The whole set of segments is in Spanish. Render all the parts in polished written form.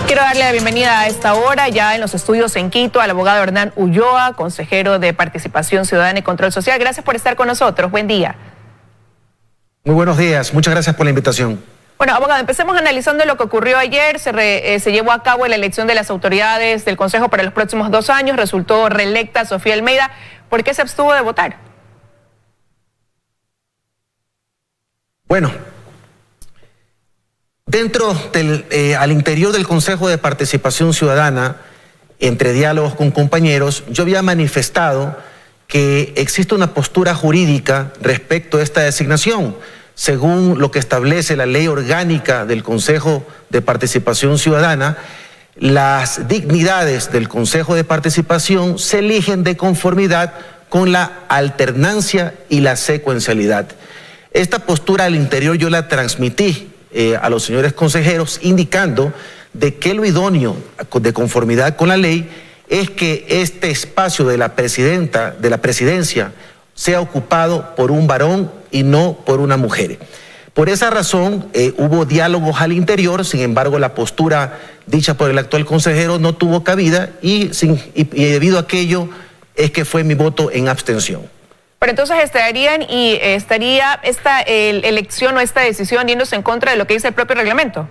Quiero darle la bienvenida a esta hora, ya en los estudios en Quito, al abogado Hernán Ulloa, consejero de Participación Ciudadana y Control Social. Gracias por estar con nosotros. Buen día. Muy buenos días. Muchas gracias por la invitación. Bueno, abogado, empecemos analizando lo que ocurrió ayer. Se llevó a cabo la elección de las autoridades del Consejo para los próximos 2 años. Resultó reelecta Sofía Almeida. ¿Por qué se abstuvo de votar? Bueno, al interior del Consejo de Participación Ciudadana, entre diálogos con compañeros, yo había manifestado que existe una postura jurídica respecto a esta designación. Según lo que establece la ley orgánica del Consejo de Participación Ciudadana, las dignidades del Consejo de Participación se eligen de conformidad con la alternancia y la secuencialidad. Esta postura al interior yo la transmití a los señores consejeros, indicando de que lo idóneo, de conformidad con la ley, es que este espacio de la presidencia sea ocupado por un varón y no por una mujer. Por esa razón hubo diálogos al interior, sin embargo la postura dicha por el actual consejero no tuvo cabida y debido a aquello es que fue mi voto en abstención. Pero entonces estaría esta elección o esta decisión yéndose en contra de lo que dice el propio reglamento.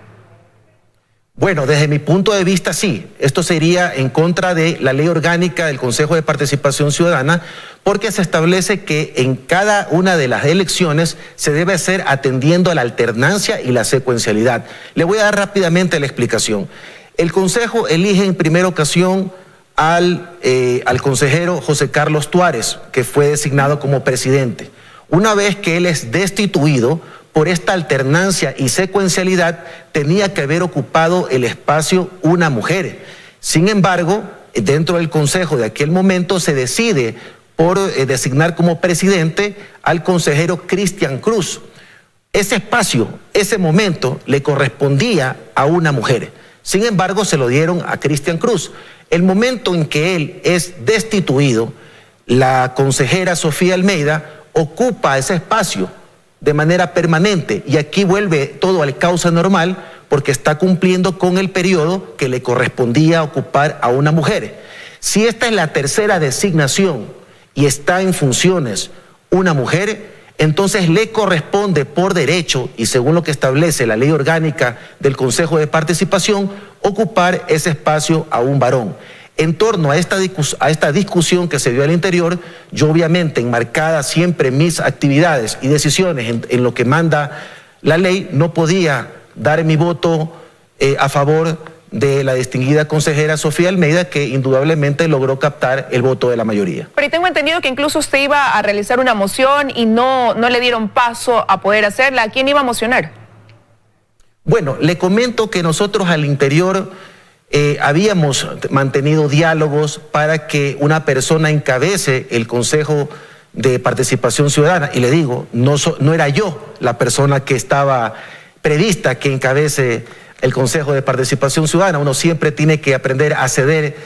Bueno, desde mi punto de vista sí, esto sería en contra de la ley orgánica del Consejo de Participación Ciudadana, porque se establece que en cada una de las elecciones se debe hacer atendiendo a la alternancia y la secuencialidad. Le voy a dar rápidamente la explicación. El Consejo elige en primera ocasión al consejero José Carlos Tuárez, que fue designado como presidente. Una vez que él es destituido, por esta alternancia y secuencialidad tenía que haber ocupado el espacio una mujer. Sin embargo, dentro del consejo de aquel momento se decide por designar como presidente al consejero Cristian Cruz. Ese espacio, ese momento, le correspondía a una mujer. Sin embargo, se lo dieron a Cristian Cruz. El momento en que él es destituido, la consejera Sofía Almeida ocupa ese espacio de manera permanente y aquí vuelve todo al cauce normal porque está cumpliendo con el periodo que le correspondía ocupar a una mujer. Si esta es la tercera designación y está en funciones una mujer, entonces le corresponde por derecho y según lo que establece la ley orgánica del Consejo de Participación, ocupar ese espacio a un varón. En torno a esta discusión que se dio al interior, yo obviamente enmarcada siempre mis actividades y decisiones en lo que manda la ley, no podía dar mi voto a favor de la distinguida consejera Sofía Almeida, que indudablemente logró captar el voto de la mayoría. Pero tengo entendido que incluso usted iba a realizar una moción y no le dieron paso a poder hacerla. ¿A quién iba a mocionar? Bueno, le comento que nosotros al interior habíamos mantenido diálogos para que una persona encabece el Consejo de Participación Ciudadana. Y le digo, no era yo la persona que estaba prevista que encabece el Consejo de Participación Ciudadana. Uno siempre tiene que aprender a ceder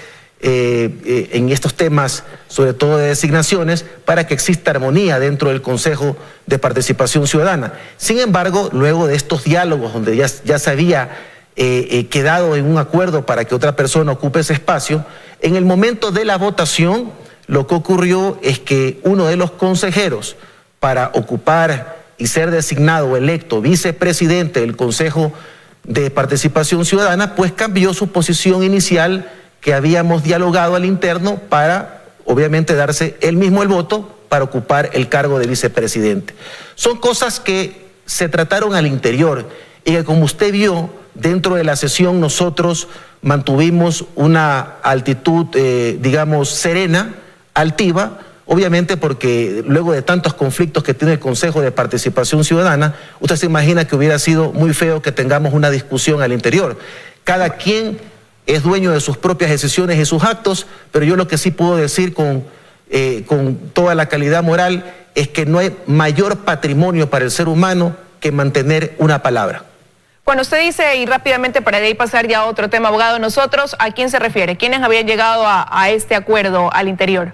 en estos temas, sobre todo de designaciones, para que exista armonía dentro del Consejo de Participación Ciudadana. Sin embargo, luego de estos diálogos donde ya se había quedado en un acuerdo para que otra persona ocupe ese espacio, en el momento de la votación lo que ocurrió es que uno de los consejeros para ocupar y ser designado o electo vicepresidente del Consejo de Participación Ciudadana, pues cambió su posición inicial que habíamos dialogado al interno para obviamente darse él mismo el voto para ocupar el cargo de vicepresidente. Son cosas que se trataron al interior y que, como usted vio, dentro de la sesión nosotros mantuvimos una actitud, digamos, serena, altiva, obviamente porque luego de tantos conflictos que tiene el Consejo de Participación Ciudadana, usted se imagina que hubiera sido muy feo que tengamos una discusión al interior. Cada quien es dueño de sus propias decisiones y sus actos, pero yo lo que sí puedo decir con toda la calidad moral es que no hay mayor patrimonio para el ser humano que mantener una palabra. Cuando usted dice, y rápidamente para de ahí pasar ya a otro tema, abogado, nosotros, ¿a quién se refiere? ¿Quiénes habían llegado a este acuerdo al interior?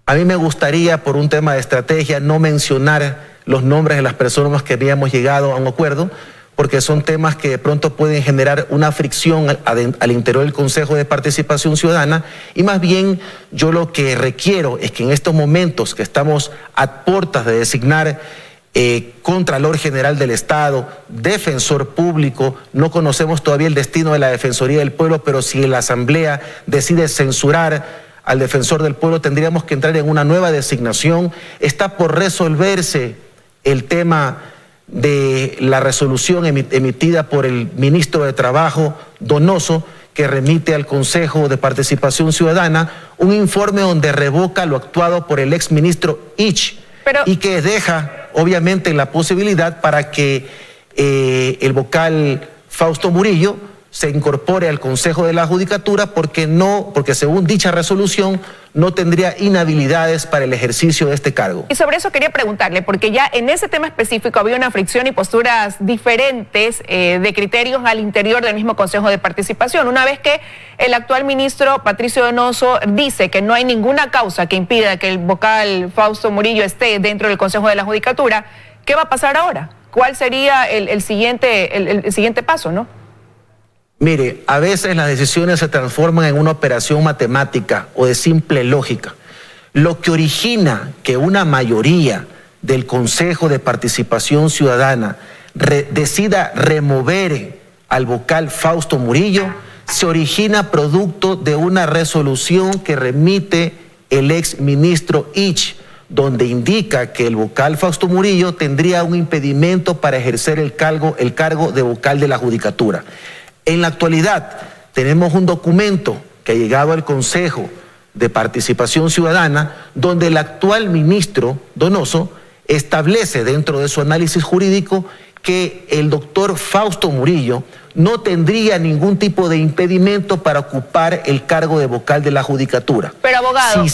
A mí me gustaría, por un tema de estrategia, no mencionar los nombres de las personas que habíamos llegado a un acuerdo, porque son temas que de pronto pueden generar una fricción al interior del Consejo de Participación Ciudadana, y más bien yo lo que requiero es que en estos momentos que estamos a puertas de designar Contralor General del Estado, Defensor Público, no conocemos todavía el destino de la Defensoría del Pueblo, pero si la Asamblea decide censurar al Defensor del Pueblo, tendríamos que entrar en una nueva designación. Está por resolverse el tema de la resolución emitida por el ministro de Trabajo, Donoso, que remite al Consejo de Participación Ciudadana un informe donde revoca lo actuado por el exministro Ich, y que deja obviamente la posibilidad para que el vocal Fausto Murillo se incorpore al Consejo de la Judicatura, porque según dicha resolución no tendría inhabilidades para el ejercicio de este cargo. Y sobre eso quería preguntarle, porque ya en ese tema específico había una fricción y posturas diferentes de criterios al interior del mismo Consejo de Participación. Una vez que el actual ministro Patricio Donoso dice que no hay ninguna causa que impida que el vocal Fausto Murillo esté dentro del Consejo de la Judicatura, ¿qué va a pasar ahora? ¿Cuál sería el siguiente paso, no? Mire, a veces las decisiones se transforman en una operación matemática o de simple lógica. Lo que origina que una mayoría del Consejo de Participación Ciudadana decida remover al vocal Fausto Murillo se origina producto de una resolución que remite el ex ministro Ich, donde indica que el vocal Fausto Murillo tendría un impedimento para ejercer el cargo de vocal de la Judicatura. En la actualidad tenemos un documento que ha llegado al Consejo de Participación Ciudadana, donde el actual ministro Donoso establece dentro de su análisis jurídico que el doctor Fausto Murillo no tendría ningún tipo de impedimento para ocupar el cargo de vocal de la Judicatura. Pero, abogado,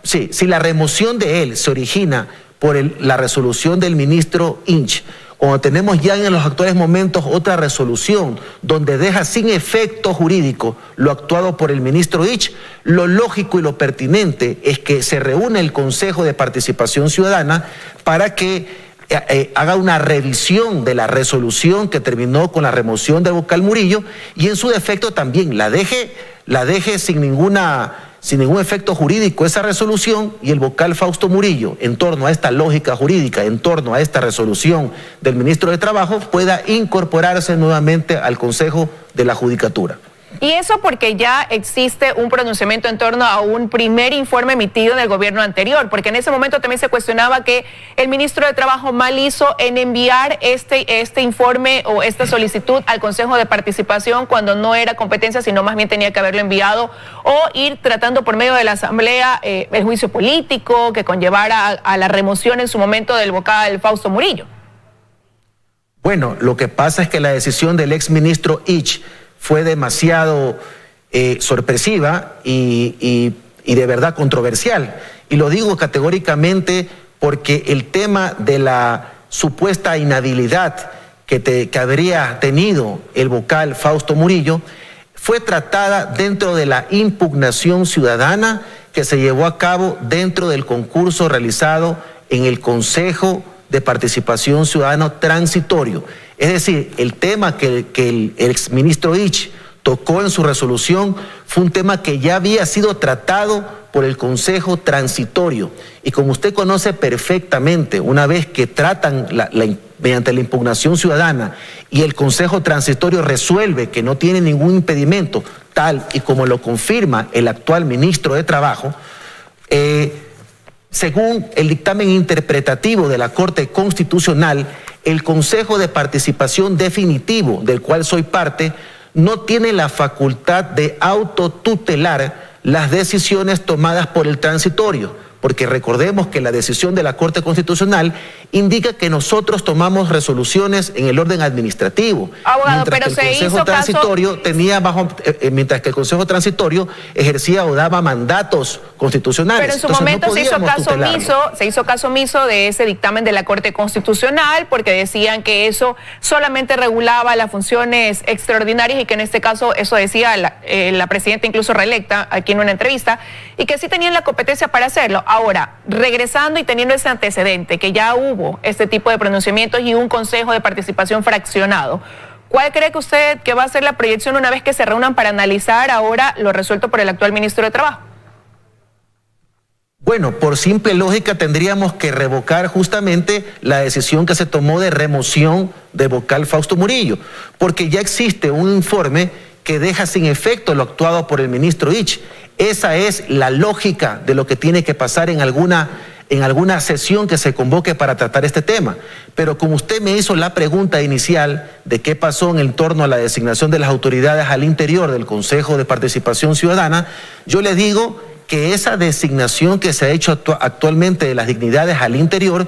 si la remoción de él se origina por la resolución del ministro Ich, cuando tenemos ya en los actuales momentos otra resolución donde deja sin efecto jurídico lo actuado por el ministro Ich, lo lógico y lo pertinente es que se reúne el Consejo de Participación Ciudadana para que haga una revisión de la resolución que terminó con la remoción del vocal Murillo, y en su defecto también la deje sin ningún efecto jurídico esa resolución, y el vocal Fausto Murillo, en torno a esta lógica jurídica, en torno a esta resolución del ministro de Trabajo, pueda incorporarse nuevamente al Consejo de la Judicatura. Y eso porque ya existe un pronunciamiento en torno a un primer informe emitido en el gobierno anterior, porque en ese momento también se cuestionaba que el ministro de Trabajo mal hizo en enviar este informe o esta solicitud al Consejo de Participación cuando no era competencia, sino más bien tenía que haberlo enviado o ir tratando por medio de la Asamblea el juicio político que conllevara a la remoción en su momento del vocal Fausto Murillo. Bueno, lo que pasa es que la decisión del exministro Ich fue demasiado sorpresiva y de verdad controversial. Y lo digo categóricamente porque el tema de la supuesta inhabilidad que habría tenido el vocal Fausto Murillo fue tratada dentro de la impugnación ciudadana que se llevó a cabo dentro del concurso realizado en el Consejo de Participación Ciudadana transitorio. Es decir, el tema que el exministro Ich tocó en su resolución fue un tema que ya había sido tratado por el Consejo Transitorio. Y como usted conoce perfectamente, una vez que tratan mediante la impugnación ciudadana y el Consejo Transitorio resuelve que no tiene ningún impedimento, tal y como lo confirma el actual ministro de Trabajo, según el dictamen interpretativo de la Corte Constitucional, el Consejo de Participación Definitivo, del cual soy parte, no tiene la facultad de autotutelar las decisiones tomadas por el transitorio, porque recordemos que la decisión de la Corte Constitucional indica que nosotros tomamos resoluciones en el orden administrativo. Abogado, pero mientras que el Consejo Transitorio ejercía o daba mandatos constitucionales. Pero en su momento se hizo caso omiso de ese dictamen de la Corte Constitucional, porque decían que eso solamente regulaba las funciones extraordinarias y que en este caso, eso decía la presidenta incluso reelecta aquí en una entrevista, y que sí tenían la competencia para hacerlo. Ahora, regresando y teniendo ese antecedente que ya hubo hubo este tipo de pronunciamientos y un consejo de participación fraccionado. ¿Cuál cree que usted que va a ser la proyección una vez que se reúnan para analizar ahora lo resuelto por el actual ministro de Trabajo? Bueno, por simple lógica tendríamos que revocar justamente la decisión que se tomó de remoción del vocal Fausto Murillo, porque ya existe un informe que deja sin efecto lo actuado por el ministro Ich. Esa es la lógica de lo que tiene que pasar en alguna sesión que se convoque para tratar este tema. Pero como usted me hizo la pregunta inicial de qué pasó en torno a la designación de las autoridades al interior del Consejo de Participación Ciudadana, yo le digo que esa designación que se ha hecho actualmente de las dignidades al interior,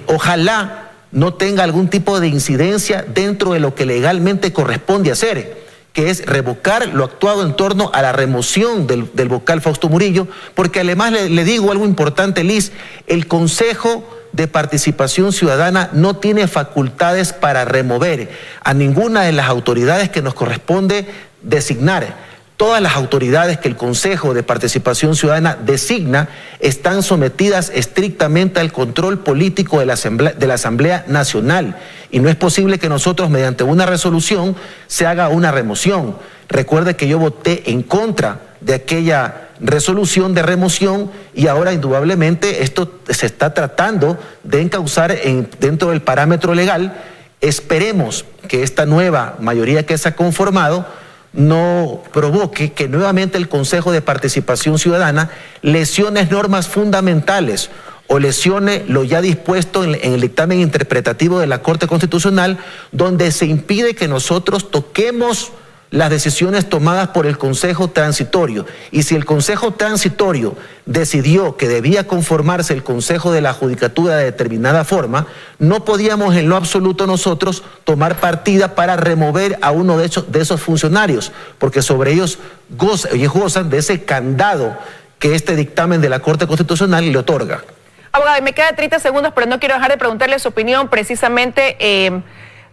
ojalá no tenga algún tipo de incidencia dentro de lo que legalmente corresponde hacer, que es revocar lo actuado en torno a la remoción del vocal Fausto Murillo, porque además le digo algo importante, Liz, el Consejo de Participación Ciudadana no tiene facultades para remover a ninguna de las autoridades que nos corresponde designar. Todas las autoridades que el Consejo de Participación Ciudadana designa están sometidas estrictamente al control político de la Asamblea Nacional. Y no es posible que nosotros, mediante una resolución, se haga una remoción. Recuerde que yo voté en contra de aquella resolución de remoción y ahora indudablemente esto se está tratando de encauzar dentro del parámetro legal. Esperemos que esta nueva mayoría que se ha conformado no provoque que nuevamente el Consejo de Participación Ciudadana lesione normas fundamentales o lesione lo ya dispuesto en el dictamen interpretativo de la Corte Constitucional, donde se impide que nosotros toquemos las decisiones tomadas por el Consejo Transitorio. Y si el Consejo Transitorio decidió que debía conformarse el Consejo de la Judicatura de determinada forma, no podíamos en lo absoluto nosotros tomar partida para remover a uno de esos funcionarios, porque sobre ellos gozan de ese candado que este dictamen de la Corte Constitucional le otorga. Abogado, me quedan 30 segundos, pero no quiero dejar de preguntarle su opinión precisamente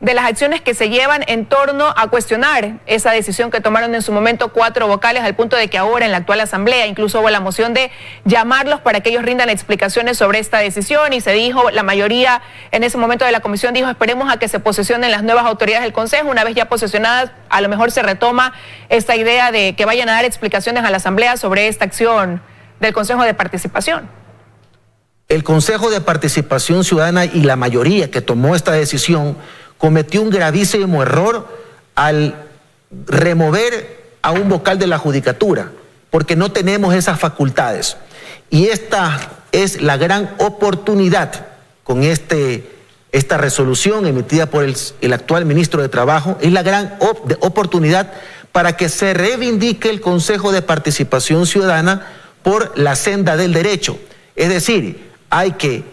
de las acciones que se llevan en torno a cuestionar esa decisión que tomaron en su momento 4 vocales, al punto de que ahora en la actual asamblea incluso hubo la moción de llamarlos para que ellos rindan explicaciones sobre esta decisión, y se dijo, la mayoría en ese momento de la comisión dijo, esperemos a que se posesionen las nuevas autoridades del Consejo. Una vez ya posesionadas, a lo mejor se retoma esta idea de que vayan a dar explicaciones a la asamblea sobre esta acción del Consejo de Participación. El Consejo de Participación Ciudadana y la mayoría que tomó esta decisión cometió un gravísimo error al remover a un vocal de la Judicatura, porque no tenemos esas facultades. Y esta es la gran oportunidad con esta resolución emitida por el actual ministro de Trabajo, es la gran oportunidad para que se reivindique el Consejo de Participación Ciudadana por la senda del derecho. Es decir, hay que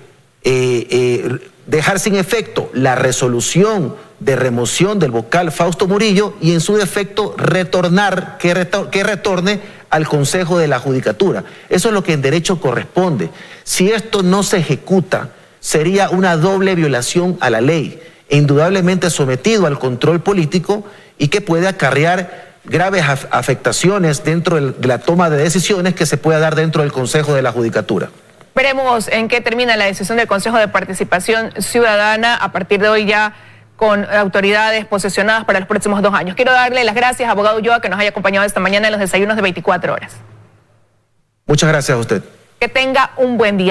dejar sin efecto la resolución de remoción del vocal Fausto Murillo y en su defecto que retorne al Consejo de la Judicatura. Eso es lo que en derecho corresponde. Si esto no se ejecuta, sería una doble violación a la ley, e indudablemente sometido al control político y que puede acarrear graves afectaciones dentro de la toma de decisiones que se pueda dar dentro del Consejo de la Judicatura. Veremos en qué termina la decisión del Consejo de Participación Ciudadana a partir de hoy, ya con autoridades posesionadas para los próximos 2 años. Quiero darle las gracias, abogado Ulloa, que nos haya acompañado esta mañana en los desayunos de 24 horas. Muchas gracias a usted. Que tenga un buen día.